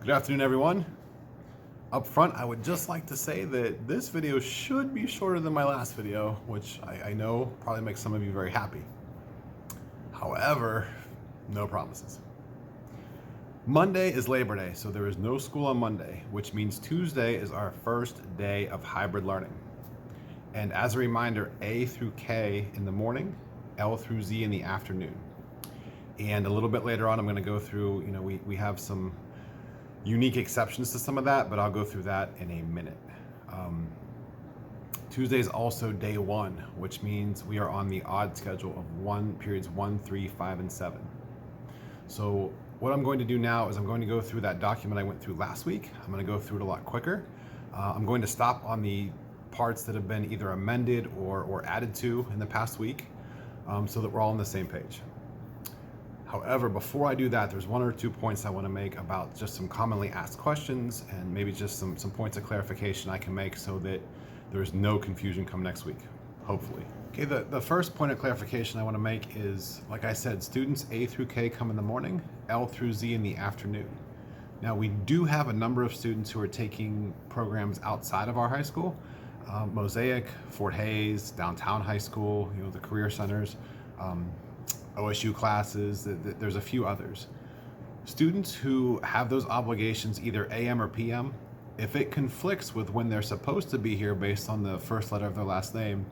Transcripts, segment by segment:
Good afternoon, everyone. Up front, I would just like to say that this video should be shorter than my last video, which I know probably makes some of you very happy. However, no promises. Monday is Labor Day, so there is no school on Monday, which means Tuesday is our first day of hybrid learning. And as a reminder, A through K in the morning, L through Z in the afternoon. And a little bit later on, I'm going to go through, we have some unique exceptions to some of that, but I'll go through that in a minute. Tuesday is also day one, which means we are on the odd schedule of periods 1, 3, 5, and 7. So what I'm going to do now is I'm going to go through that document I went through last week. I'm going to go through it a lot quicker. I'm going to stop on the parts that have been either amended or added to in the past week, so that we're all on the same page. However, before I do that, there's one or two points I want to make about just some commonly asked questions and maybe just some points of clarification I can make so that there's no confusion come next week, hopefully. Okay, the first point of clarification I want to make is, like I said, students A through K come in the morning, L through Z in the afternoon. Now, we do have a number of students who are taking programs outside of our high school, Mosaic, Fort Hays, Downtown High School, the career centers, OSU classes, there's a few others. Students who have those obligations, either AM or PM, if it conflicts with when they're supposed to be here based on the first letter of their last name,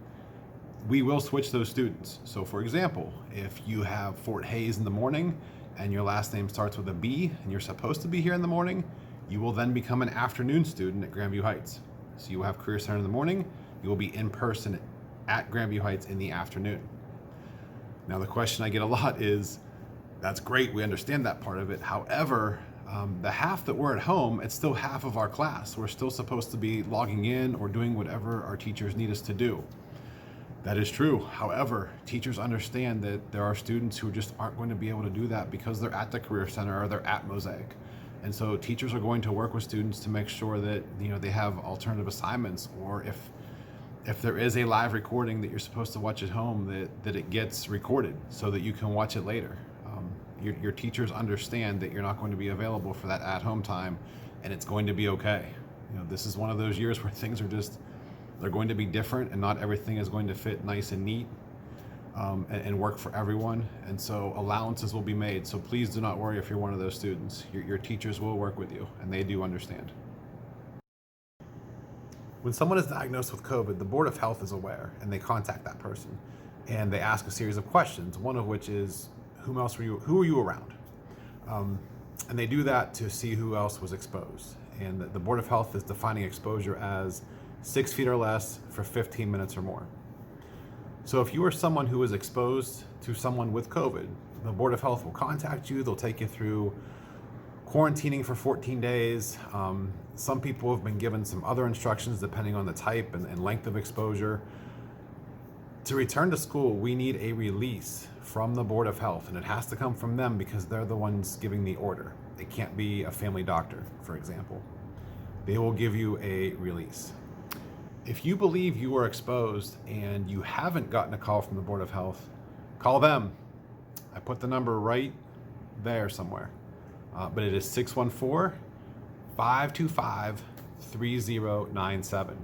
we will switch those students. So for example, if you have Fort Hays in the morning and your last name starts with a B and you're supposed to be here in the morning, you will then become an afternoon student at Grandview Heights. So you will have Career Center in the morning, you will be in person at Grandview Heights in the afternoon. Now, the question I get a lot is, that's great, we understand that part of it. However, the half that we're at home, it's still half of our class. We're still supposed to be logging in or doing whatever our teachers need us to do. That is true. However, teachers understand that there are students who just aren't going to be able to do that because they're at the Career Center or they're at Mosaic. And so teachers are going to work with students to make sure that they have alternative assignments, or if there is a live recording that you're supposed to watch at home, that it gets recorded so that you can watch it later. Your teachers understand that you're not going to be available for that at-home time, and it's going to be okay. This is one of those years where things are they're going to be different, and not everything is going to fit nice and neat and work for everyone. And so allowances will be made. So please do not worry if you're one of those students. Your teachers will work with you, and they do understand. When someone is diagnosed with COVID, the Board of Health is aware, and they contact that person, and they ask a series of questions, one of which is, who are you around? And they do that to see who else was exposed. And the Board of Health is defining exposure as 6 feet or less for 15 minutes or more. So if you are someone who is exposed to someone with COVID, the Board of Health will contact you, they'll take you through quarantining for 14 days. Some people have been given some other instructions depending on the type and length of exposure. To return to school, we need a release from the Board of Health, and it has to come from them because they're the ones giving the order. It can't be a family doctor, for example. They will give you a release. If you believe you are exposed and you haven't gotten a call from the Board of Health, call them. I put the number right there somewhere. But it is 614-525-3097.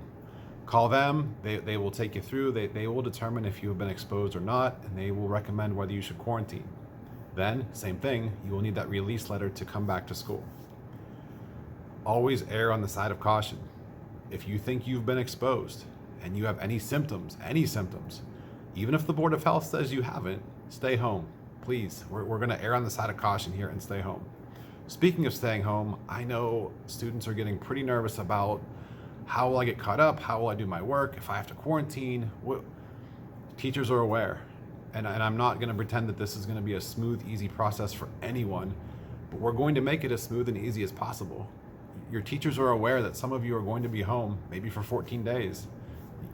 Call them, they will take you through, they will determine if you have been exposed or not, and they will recommend whether you should quarantine. Then, same thing, you will need that release letter to come back to school. Always err on the side of caution. If you think you've been exposed and you have any symptoms, even if the Board of Health says you haven't, stay home. Please, we're gonna err on the side of caution here and stay home. Speaking of staying home, I know students are getting pretty nervous about how will I get caught up, how will I do my work, if I have to quarantine. Teachers are aware, and I'm not going to pretend that this is going to be a smooth, easy process for anyone, but we're going to make it as smooth and easy as possible. Your teachers are aware that some of you are going to be home, maybe for 14 days.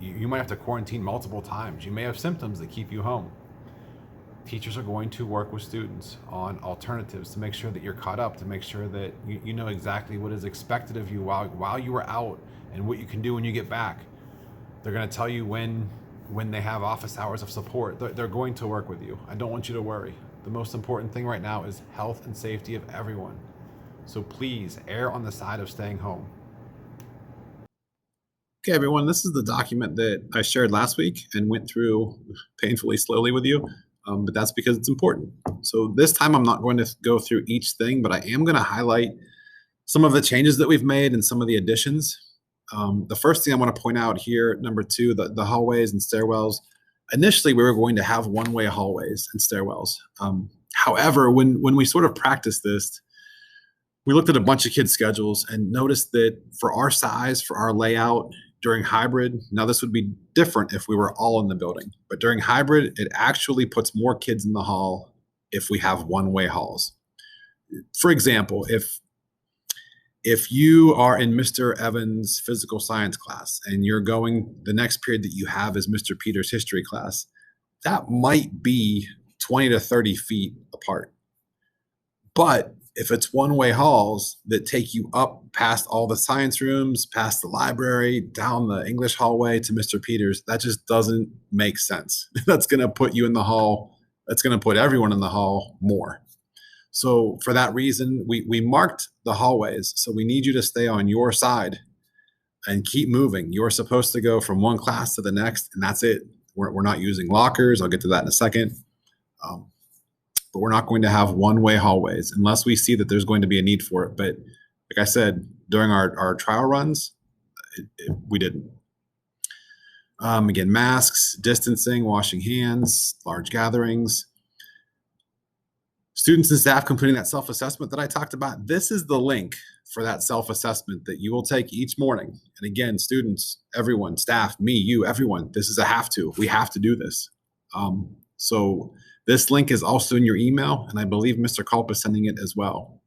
You might have to quarantine multiple times. You may have symptoms that keep you home. Teachers are going to work with students on alternatives to make sure that you're caught up, to make sure that you know exactly what is expected of you while you are out and what you can do when you get back. They're going to tell you when they have office hours of support. They're going to work with you. I don't want you to worry. The most important thing right now is health and safety of everyone. So please err on the side of staying home. Okay, everyone, this is the document that I shared last week and went through painfully slowly with you, but that's because it's important. So this time I'm not going to go through each thing, but I am going to highlight some of the changes that we've made and some of the additions. The first thing I want to point out here, number two, the hallways and stairwells. Initially, we were going to have one-way hallways and stairwells. However, when we sort of practiced this, we looked at a bunch of kids' schedules and noticed that for our size, for our layout during hybrid, now this would be different if we were all in the building, but during hybrid, it actually puts more kids in the hall if we have one-way halls. For example, if you are in Mr. Evans' physical science class and you're going, the next period that you have is Mr. Peters' history class, that might be 20 to 30 feet apart. But if it's one-way halls that take you up past all the science rooms, past the library, down the English hallway to Mr. Peters, that just doesn't make sense. That's going to put you in the hall. That's going to put everyone in the hall more. So for that reason, we marked the hallways. So we need you to stay on your side and keep moving. You're supposed to go from one class to the next, and that's it. We're not using lockers. I'll get to that in a second. But we're not going to have one-way hallways unless we see that there's going to be a need for it. But like I said, during our trial runs, we didn't. Again, masks, distancing, washing hands, large gatherings. Students and staff completing that self-assessment that I talked about, this is the link for that self-assessment that you will take each morning. And again, students, everyone, staff, me, you, everyone, this is a have to. We have to do this. So this link is also in your email, and I believe Mr. Culp is sending it as well.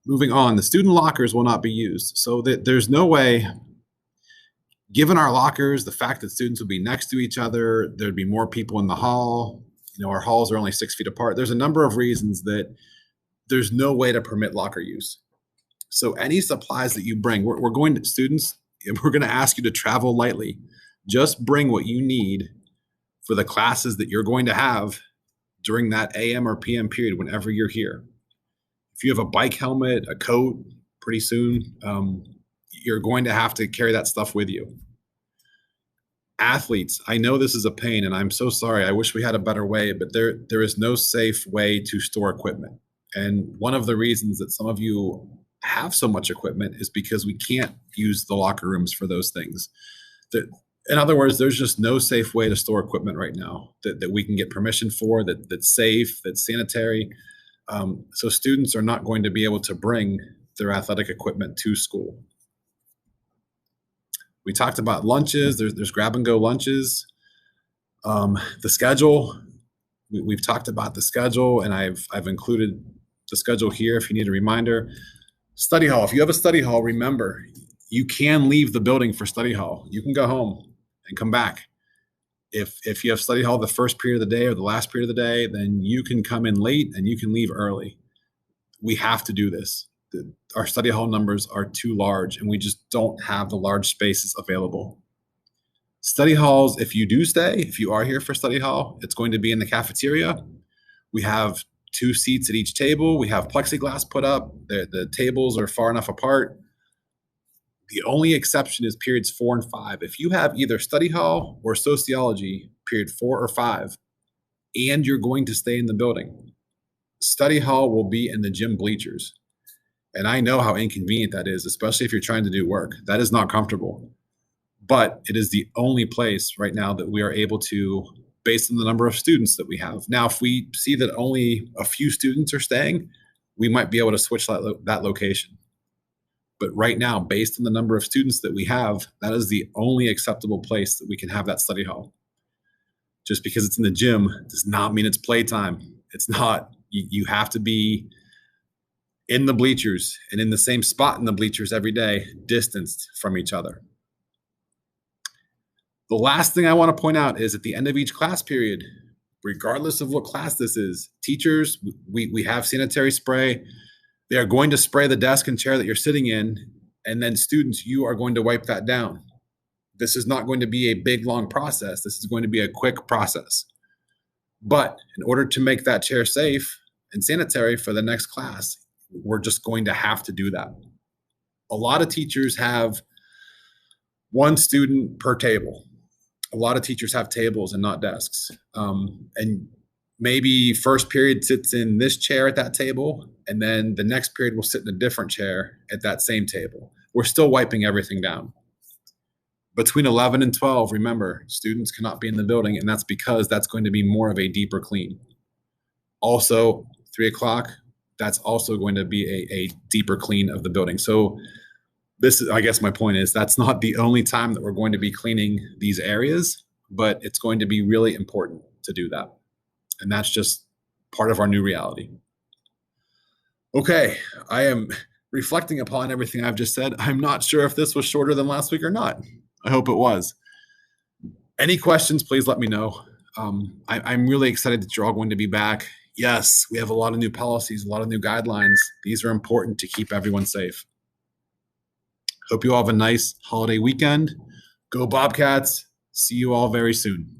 Moving on, the student lockers will not be used. So there's no way, given our lockers, the fact that students would be next to each other, there'd be more people in the hall. You know, our halls are only 6 feet apart. There's a number of reasons that there's no way to permit locker use. So any supplies that you bring, we're going to students, we're going to ask you to travel lightly. Just bring what you need for the classes that you're going to have during that AM or PM period whenever you're here. If you have a bike helmet, a coat, pretty soon, you're going to have to carry that stuff with you. Athletes, I know this is a pain, and I'm so sorry. I wish we had a better way, but there is no safe way to store equipment. And one of the reasons that some of you have so much equipment is because we can't use the locker rooms for those things. In other words, there's just no safe way to store equipment right now that we can get permission for, that's safe, that's sanitary. So students are not going to be able to bring their athletic equipment to school. We talked about lunches. There's grab and go lunches. The schedule, we've talked about the schedule, and I've included the schedule here if you need a reminder. Study hall. If you have a study hall, remember, you can leave the building for study hall. You can go home and come back. If you have study hall the first period of the day or the last period of the day, then you can come in late and you can leave early. We have to do this. Our study hall numbers are too large, and we just don't have the large spaces available. Study halls, if you do stay, if you are here for study hall, it's going to be in the cafeteria. We have 2 seats at each table. We have plexiglass put up. The tables are far enough apart. The only exception is periods 4 and 5. If you have either study hall or sociology, period 4 or 5, and you're going to stay in the building, study hall will be in the gym bleachers. And I know how inconvenient that is, especially if you're trying to do work. That is not comfortable. But it is the only place right now that we are able to, based on the number of students that we have. Now, if we see that only a few students are staying, we might be able to switch that location. But right now, based on the number of students that we have, that is the only acceptable place that we can have that study hall. Just because it's in the gym does not mean it's playtime. It's not. You have to be in the bleachers and in the same spot in the bleachers every day, distanced from each other. The last thing I want to point out is at the end of each class period, regardless of what class this is, teachers, we have sanitary spray. They are going to spray the desk and chair that you're sitting in, and then students, you are going to wipe that down. This is not going to be a big, long process. This is going to be a quick process. But in order to make that chair safe and sanitary for the next class. We're just going to have to do that. A lot of teachers have one student per table. A lot of teachers have tables and not desks. And maybe first period sits in this chair at that table, and then the next period will sit in a different chair at that same table. We're still wiping everything down. Between 11 and 12, remember, students cannot be in the building, and that's because that's going to be more of a deeper clean. Also, 3 o'clock, that's also going to be a deeper clean of the building. So this is, I guess my point is, that's not the only time that we're going to be cleaning these areas, but it's going to be really important to do that. And that's just part of our new reality. Okay, I am reflecting upon everything I've just said. I'm not sure if this was shorter than last week or not. I hope it was. Any questions, please let me know. I'm really excited that you're all going to be back. Yes, we have a lot of new policies, a lot of new guidelines. These are important to keep everyone safe. Hope you all have a nice holiday weekend. Go Bobcats. See you all very soon.